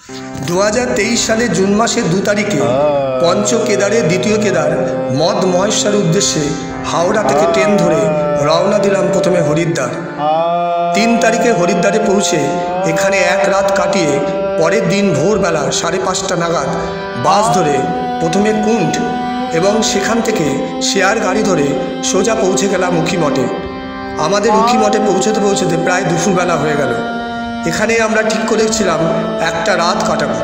2023 সালের জুন মাসের 2 তারিখে পঞ্চ কেদারের দ্বিতীয় কেদার মদ মহেশ্বর উদ্দেশ্যে হাওড়া থেকে ট্রেন ধরে রওনা দিলাম প্রথমে হরিদ্বার। 3 তারিখে হরিদ্বারে পৌঁছে এখানে এক রাত কাটিয়ে পরের দিন ভোরবেলা 5:30 নাগাদ বাস ধরে প্রথমে কুণ্ড এবং সেখান থেকে শেয়ার গাড়ি ধরে সোজা পৌঁছে গেলাম উখিমঠে। আমাদের উখিমঠে পৌঁছতে পৌঁছতে প্রায় দুপুরবেলা হয়ে গেল। এখানে আমরা ঠিক করেছিলাম একটা রাত কাটাবো।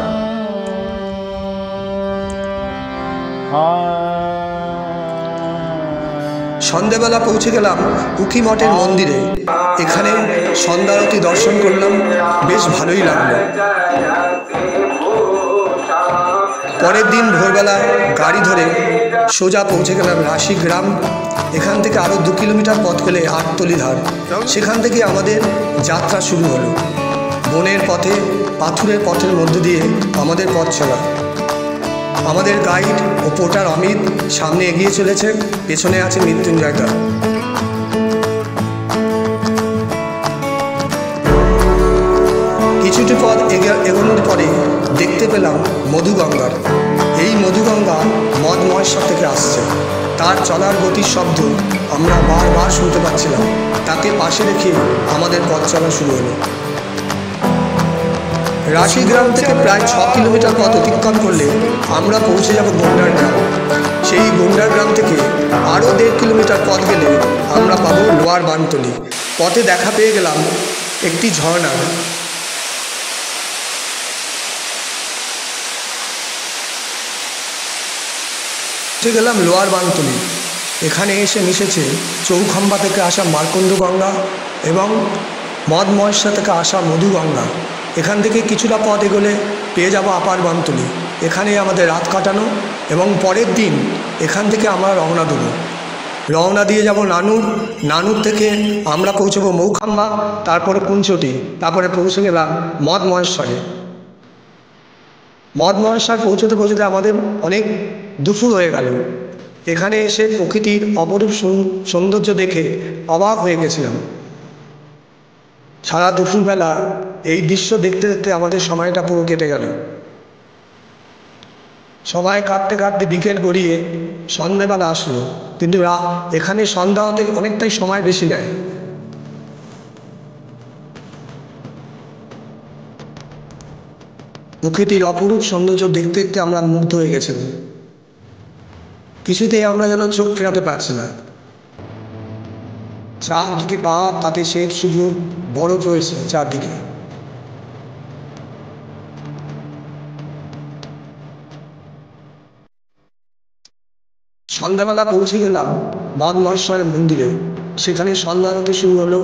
সন্ধ্যেবেলা পৌঁছে গেলাম উখিমঠের মন্দিরে। এখানে সন্ধ্যারতি দর্শন করলাম, বেশ ভালোই লাগলো। পরের দিন ভোরবেলা গাড়ি ধরে সোজা পৌঁছে গেলাম রাশি গ্রাম। এখান থেকে আরও 2 কিলোমিটার পথ গেলে আটতলি ধার। সেখান থেকে আমাদের যাত্রা শুরু হলো। বনের পথে, পাথুরের পথের মধ্যে দিয়ে আমাদের পথ চলা। আমাদের গাইড ও পোর্টার অমিত সামনে এগিয়ে চলেছে, পেছনে আছে মৃত্যুঞ্জয় দা। কিছুটা পথ এগোনোর পরে দেখতে পেলাম মধুগঙ্গার। এই মধুগঙ্গা মদ মহেশ্বর থেকে আসছে। তার চলার গতির শব্দ আমরা বারবার শুনতে পাচ্ছিলাম। তাকে পাশে রেখে আমাদের পথ চলা শুরু হলো। রাশিগ্রাম থেকে প্রায় 6 কিলোমিটার পথ অতিক্রম করলে আমরা পৌঁছে যাব গন্ডার গ্রাম। সেই গন্ডার গ্রাম থেকে আরও 1.5 কিলোমিটার পথ গেলে আমরা পাবো লোয়ার বানতলি। পথে দেখা পেয়ে গেলাম একটি ঝর্ণা। গেলাম লোয়ার বানতলি। এখানে এসে মিশেছে চৌখাম্বা থেকে আসা মার্কণ্ড গঙ্গা এবং মদ মহেশ্বর থেকে আসা মধুগঙ্গা। এখান থেকে কিছুটা পথ এগোলে পেয়ে যাব আপার বানতলি। এখানে আমাদের রাত কাটানো এবং পরের দিন এখান থেকে আমরা রওনা দেবো। রওনা দিয়ে যাব নানুর। নানুর থেকে আমরা পৌঁছবো মৌখাম্বা, তারপরে কুঞ্চটি, তারপরে পৌঁছে গেলাম মদ মহেশ্বরে। মদ মহেশ্বর পৌঁছতে পৌঁছতে আমাদের অনেক দুপুর হয়ে গেল। এখানে এসে প্রকৃতির অপরূপ সৌন্দর্য দেখে অবাক হয়ে গেছিলাম। সারা দুপুরবেলা এই দৃশ্য দেখতে দেখতে আমাদের সময়টা পুরো কেটে গেল। সময় কাটতে কাটতে বিকেল গড়িয়ে সন্ধ্যেবেলা আসলো, কিন্তু এখানে সন্ধ্যা হতে অনেকটাই সময় বেশি যায়। প্রকৃতির অপরূপ সৌন্দর্য দেখতে দেখতে আমরা মুগ্ধ হয়ে গেছিলাম। কিছুতেই আমরা যেন চোখ ফেরাতে পারছি না। চারদিকে পাহাড়, তাতে শ্বেত সূর্য বরফ রয়েছে চারদিকে। সন্ধ্যাবেলা পৌঁছে গেলাম মদ মহেশ্বরের মন্দিরে। সেখানে সন্ধ্যারতি শুরু হলো।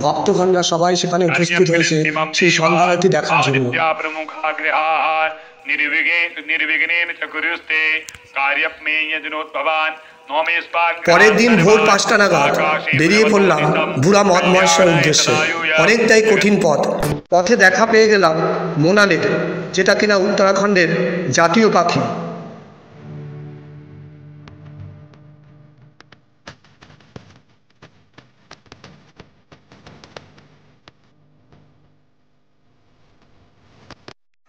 ভক্তগণরা সবাই সেখানে উপস্থিত হয়েছে সেই সন্ধ্যারতি দেখার জন্য। পরের দিন ভোর 5টা নাগাদ বেরিয়ে পড়লাম বুড়া মদ মহেশ্বর উদ্দেশ্যে। অনেকটাই কঠিন পথ। পথে দেখা পেয়ে গেলাম মোনালির, যেটা কিনা উত্তরাখণ্ডের জাতীয় পাখি।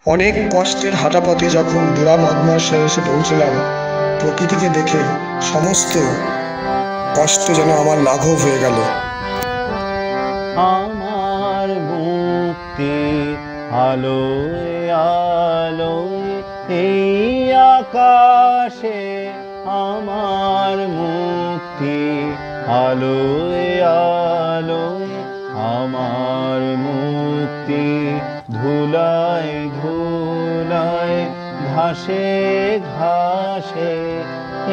অনেক কষ্টের হাঁটা পথে যখন বুড়া মদ মহেশ্বরে এসে পৌঁছলাম, প্রকৃতিকে দেখে সমস্ত কষ্ট যেন আমার লাঘব হয়ে গেল। আমার মুক্তি আলোয় আলোয় এই আকাশে, আমার মুক্তি আলোয় আলোয়, আমার মুক্তি ধুলায় ধুলায় ঘাসে ঘাসে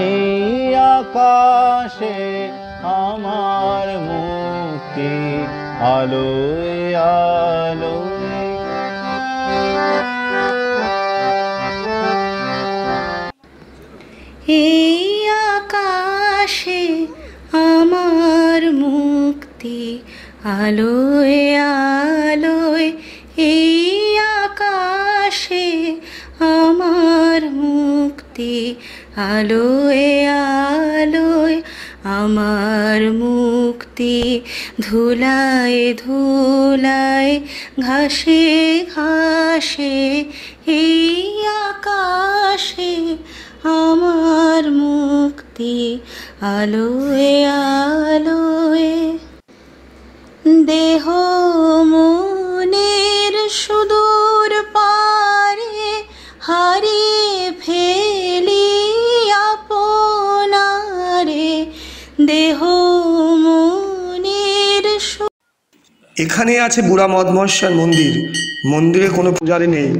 এই আকাশে, আমার মুক্তি আলোয় আলোয়। এই আকাশে আমার মুক্তি আলোয় আলোয়, এই আকাশে আমার মুক্তি আলোয় আলোয়, আমার মুক্তি ধুলায় ধুলায় ঘাসে ঘাসে এই আকাশে আমার মুক্তি আলোয় আলোয় দেহ মনের সুদূর পারে হারিয়ে ফেলি আপনারে দেহ মনের এখানে আছে বুড়া মদমহেশ্বর মন্দির। মন্দিরে কোনো পূজারি নেই।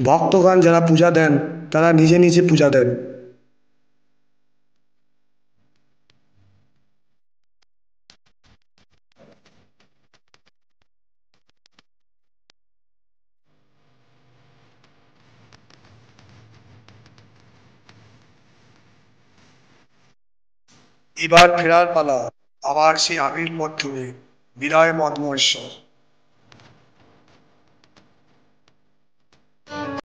ভক্তগণ যারা পূজা দেন তারা নিজে নিজে পূজা দেন। এবার ফেরার পালা, আবার সেই আগের পথ ধরে। বিদায় মদমহেশ্বর।